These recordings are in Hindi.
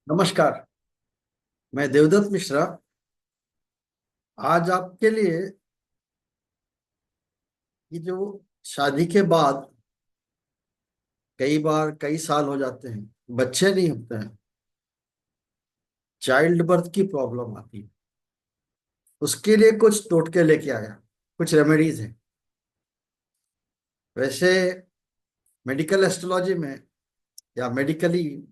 नमस्कार। मैं देवदत्त मिश्रा आज आपके लिए ये जो शादी के बाद कई बार कई साल हो जाते हैं, बच्चे नहीं होते हैं, चाइल्ड बर्थ की प्रॉब्लम आती है। उसके लिए कुछ टोटके लेके आया, कुछ रेमेडीज हैं। वैसे मेडिकल एस्ट्रोलॉजी में या मेडिकली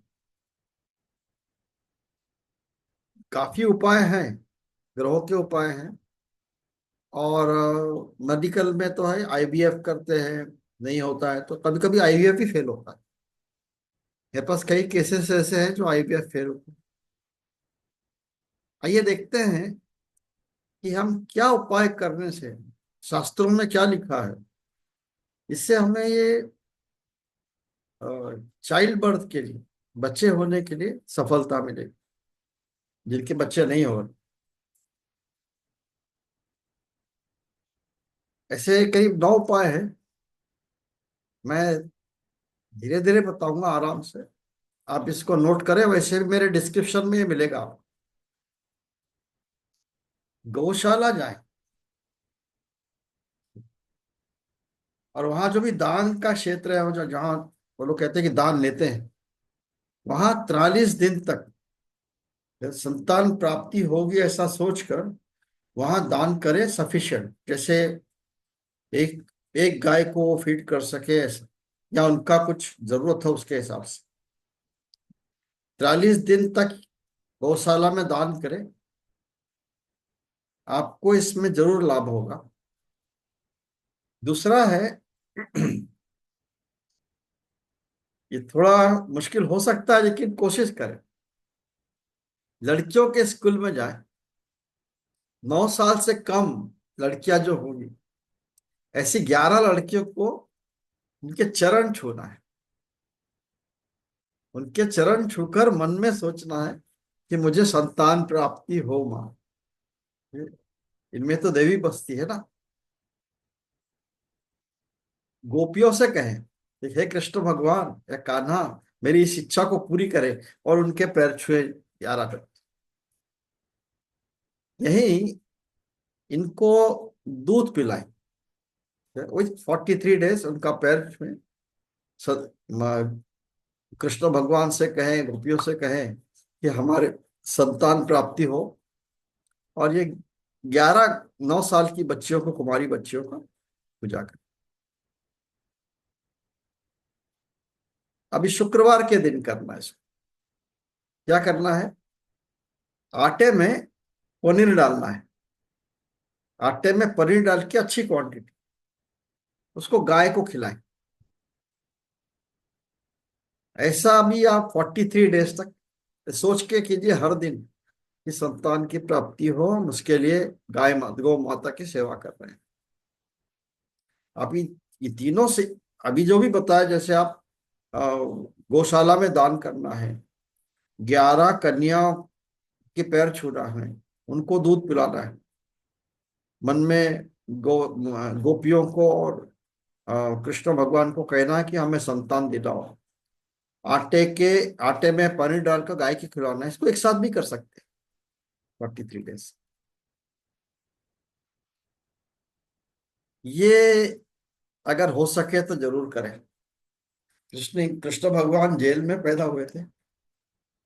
काफी उपाय हैं, ग्रहों के उपाय हैं। और मेडिकल में तो है आईवीएफ करते हैं, नहीं होता है तो कभी कभी आईवीएफ ही फेल होता है। मेरे पास कई केसेस ऐसे हैं जो आईवीएफ फेल होते हैं। आइए देखते हैं कि हम क्या उपाय करने से, शास्त्रों में क्या लिखा है, इससे हमें ये चाइल्ड बर्थ के लिए, बच्चे होने के लिए सफलता मिलेगी, जिनके बच्चे नहीं हो रहे। ऐसे करीब 9 उपाय हैं। मैं धीरे धीरे बताऊंगा आराम से, आप इसको नोट करें। वैसे भी मेरे डिस्क्रिप्शन में ये मिलेगा आपको। गौशाला जाएं और वहां जो भी दान का क्षेत्र है, वो जहाँ वो लोग कहते हैं कि दान लेते हैं, वहां 43 दिन तक संतान प्राप्ति होगी ऐसा सोचकर वहां दान करें। सफिशिएंट, जैसे एक एक गाय को वो फीड कर सके ऐसा, या उनका कुछ जरूरत हो उसके हिसाब से 43 दिन तक गौशाला में दान करें। आपको इसमें जरूर लाभ होगा। दूसरा है ये थोड़ा मुश्किल हो सकता है लेकिन कोशिश करें। लड़कियों के स्कूल में जाएं। 9 साल से कम लड़कियां जो होंगी, ऐसी 11 लड़कियों को उनके चरण छूना है। उनके चरण छूकर मन में सोचना है कि मुझे संतान प्राप्ति हो मां। इनमें तो देवी बसती है ना। गोपियों से कहें कि हे कृष्ण भगवान या कान्हा, मेरी इस इच्छा को पूरी करे, और उनके पैर छुए 11 तक। यही इनको दूध पिलाएं। वही 43 डेज उनका पैर छुए। कृष्ण भगवान से कहें, गोपियों से कहें कि हमारे संतान प्राप्ति हो। और ये 9 साल की बच्चियों को, कुमारी बच्चियों का पूजा करें। अभी शुक्रवार के दिन करना है इसको। क्या करना है? आटे में पनीर डालना है। आटे में पनीर डाल के अच्छी क्वांटिटी, उसको गाय को खिलाएं। ऐसा भी आप 43 डेज तक सोच के कीजिए हर दिन कि संतान की प्राप्ति हो, हम उसके लिए गौ माता की सेवा कर रहे हैं। अभी ये तीनों से, अभी जो भी बताया, जैसे आप गौशाला में दान करना है, 11 कन्याओं के पैर छूना है, उनको दूध पिलाना है, मन में गोपियों को और कृष्ण भगवान को कहना है कि हमें संतान दिलाओ। आटे में पनीर डालकर गाय की खिलाना है। इसको एक साथ भी कर सकते हैं 43 डेज। ये अगर हो सके तो जरूर करें। कृष्ण भगवान जेल में पैदा हुए थे।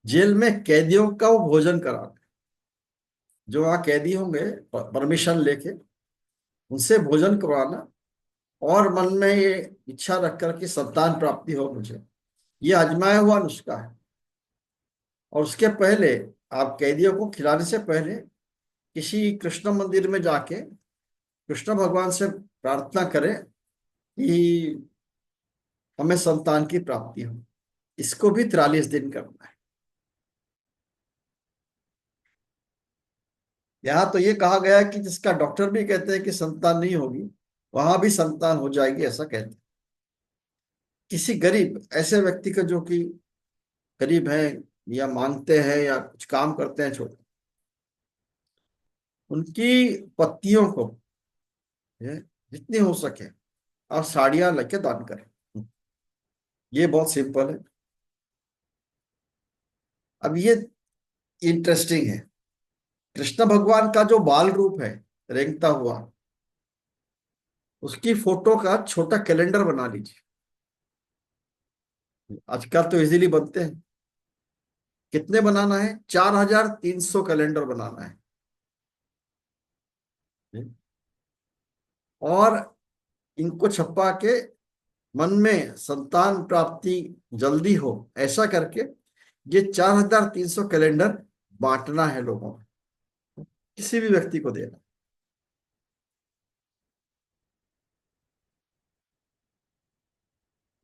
जेल में कैदियों का वो भोजन कराते, जो वहाँ कैदी होंगे, परमिशन लेके उनसे भोजन करवाना, और मन में ये इच्छा रखकर कि संतान प्राप्ति हो मुझे। ये आजमाया हुआ नुस्खा है। और उसके पहले, आप कैदियों को खिलाने से पहले किसी कृष्ण मंदिर में जाके कृष्ण भगवान से प्रार्थना करें कि हमें संतान की प्राप्ति हो। इसको भी 43 दिन करना है। यहाँ तो ये कहा गया है कि जिसका डॉक्टर भी कहते हैं कि संतान नहीं होगी, वहां भी संतान हो जाएगी ऐसा कहते हैं। किसी गरीब ऐसे व्यक्ति का जो कि गरीब है, या मांगते हैं या कुछ काम करते हैं छोटे, उनकी पत्नियों को ये जितनी हो सके आप साड़ियां लेके दान करें। ये बहुत सिंपल है। अब ये इंटरेस्टिंग है। कृष्ण भगवान का जो बाल रूप है रेंगता हुआ, उसकी फोटो का छोटा कैलेंडर बना लीजिए। आजकल तो इजीली बनते हैं। कितने बनाना है? 4300 कैलेंडर बनाना है। और इनको छपा के मन में संतान प्राप्ति जल्दी हो, ऐसा करके ये 4300 कैलेंडर बांटना है लोगों में, किसी भी व्यक्ति को देना।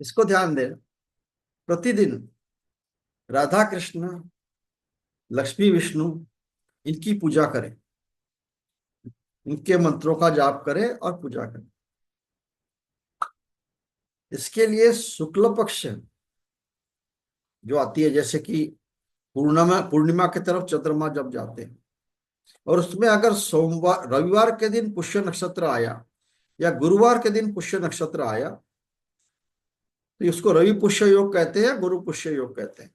इसको ध्यान देना। प्रतिदिन राधा कृष्ण, लक्ष्मी विष्णु, इनकी पूजा करें, इनके मंत्रों का जाप करें और पूजा करें। इसके लिए शुक्ल पक्ष जो आती है, जैसे कि पूर्णिमा, पूर्णिमा की तरफ चंद्रमा जब जाते हैं, और उसमें अगर सोमवार रविवार के दिन पुष्य नक्षत्र आया या गुरुवार के दिन पुष्य नक्षत्र आया, तो उसको रवि पुष्य योग कहते हैं, गुरु पुष्य योग कहते हैं।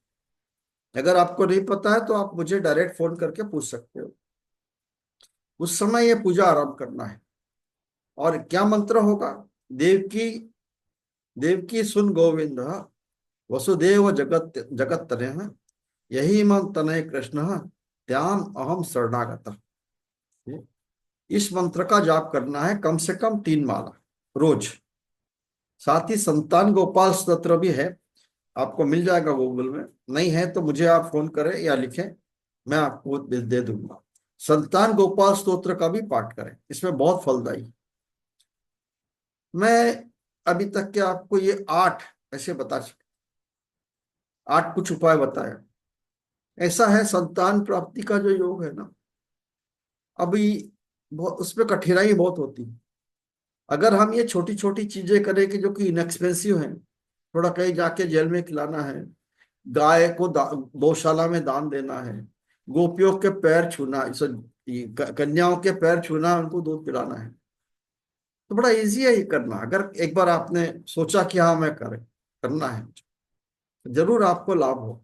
अगर आपको नहीं पता है तो आप मुझे डायरेक्ट फोन करके पूछ सकते हो। उस समय ये पूजा आरंभ करना है। और क्या मंत्र होगा? देवकी, देवकी सुन गोविंद, वसुदेव जगत जगत तनय, यही मम तनय कृष्ण, त्याम अहम शरणागत। इस मंत्र का जाप करना है कम से कम 3 माला रोज। साथ ही संतान गोपाल स्तोत्र भी है, आपको मिल जाएगा गूगल में। नहीं है तो मुझे आप फोन करें या लिखें, मैं आपको दे दूंगा। संतान गोपाल स्तोत्र का भी पाठ करें, इसमें बहुत फलदायी। मैं अभी तक के आपको ये 8 ऐसे बता चुका, 8 कुछ उपाय बताया। ऐसा है, संतान प्राप्ति का जो योग है ना, अभी बहुत उसमें कठिनाई बहुत होती है। अगर हम ये छोटी छोटी चीजें करें कि जो कि इनएक्सपेंसिव हैं, थोड़ा कहीं जाके जेल में खिलाना है, गाय को गौशाला में दान देना है, गोपियों के पैर छूना, कन्याओं के पैर छूना, उनको दूध पिलाना है, तो बड़ा इजी है ये करना। अगर एक बार आपने सोचा कि हाँ मैं करना है, तो जरूर आपको लाभ हो।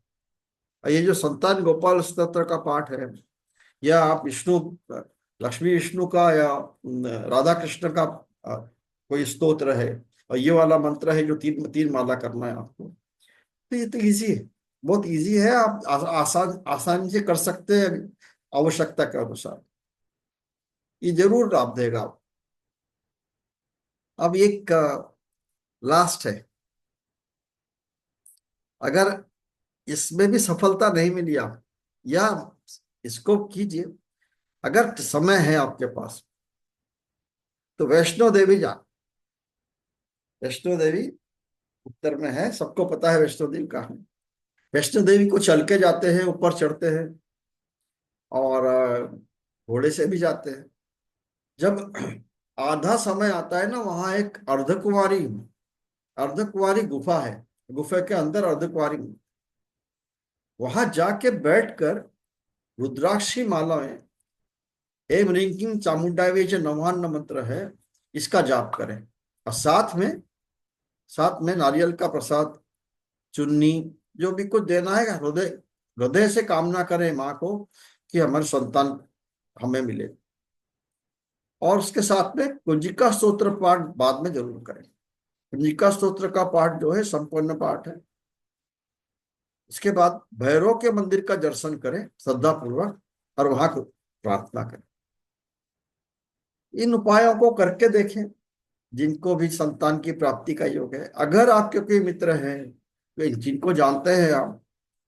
और ये जो संतान गोपाल स्तोत्र का पाठ है, या आप विष्णु, लक्ष्मी विष्णु का या राधा कृष्ण का कोई स्तोत्र है, और ये वाला मंत्र है जो 3 3 माला करना है आपको, तो ये तो इजी है, बहुत इजी है। आप आसानी से कर सकते हैं आवश्यकता के अनुसार। ये जरूर लाभ देगा आप। अब एक लास्ट है। अगर इसमें भी सफलता नहीं मिली आप, या इसको कीजिए, अगर समय है आपके पास, तो वैष्णो देवी जा। वैष्णो देवी उत्तर में है, सबको पता है वैष्णो देवी कहाँ है। वैष्णो देवी को चल के जाते हैं, ऊपर चढ़ते हैं, और घोड़े से भी जाते हैं। जब आधा समय आता है ना, वहां एक अर्धकुंवारी गुफा है। गुफा के अंदर अर्धकुंवारी, वहां जाके बैठकर रुद्राक्षी मालाएं, एम रिंकिंग चामुंडाई जो नवान्न मंत्र है, इसका जाप करें। और साथ में नारियल का प्रसाद, चुन्नी, जो भी कुछ देना है, हृदय हृदय से कामना करें माँ को कि हमारे संतान हमें मिले। और उसके साथ में कुंजिका स्तोत्र पाठ बाद में जरूर करें। कुंजिका स्तोत्र का पाठ जो है संपूर्ण पाठ है। इसके बाद भैरव के मंदिर का दर्शन करें श्रद्धा पूर्वक, और वहां को प्रार्थना करें। इन उपायों को करके देखें, जिनको भी संतान की प्राप्ति का योग है। अगर आपके कोई मित्र हैं जिनको जानते हैं आप,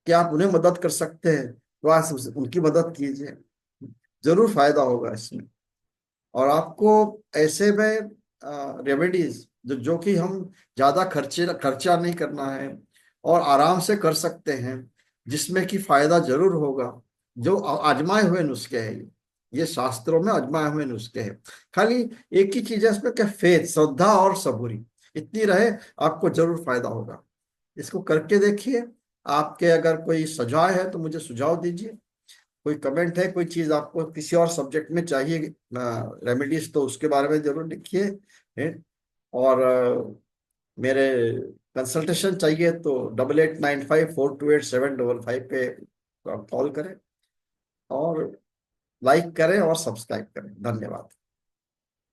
कि आप उन्हें मदद कर सकते हैं, तो आप उनकी मदद कीजिए, जरूर फायदा होगा इसमें। और आपको ऐसे में रेमेडीज जो कि हम ज्यादा खर्चा नहीं करना है, और आराम से कर सकते हैं, जिसमें कि फायदा जरूर होगा, जो आजमाए हुए नुस्खे हैं। ये शास्त्रों में आजमाए हुए नुस्खे हैं। खाली एक ही चीज है इसमें, क्या फेथ, श्रद्धा और सबूरी, इतनी रहे, आपको जरूर फायदा होगा। इसको करके देखिए। आपके अगर कोई सुझाव है तो मुझे सुझाव दीजिए। कोई कमेंट है, कोई चीज आपको किसी और सब्जेक्ट में चाहिए रेमेडीज, तो उसके बारे में जरूर लिखिए। हैं? और मेरे कंसल्टेशन चाहिए तो 8895428755 पे तो आप कॉल करें और लाइक करें और सब्सक्राइब करें। धन्यवाद।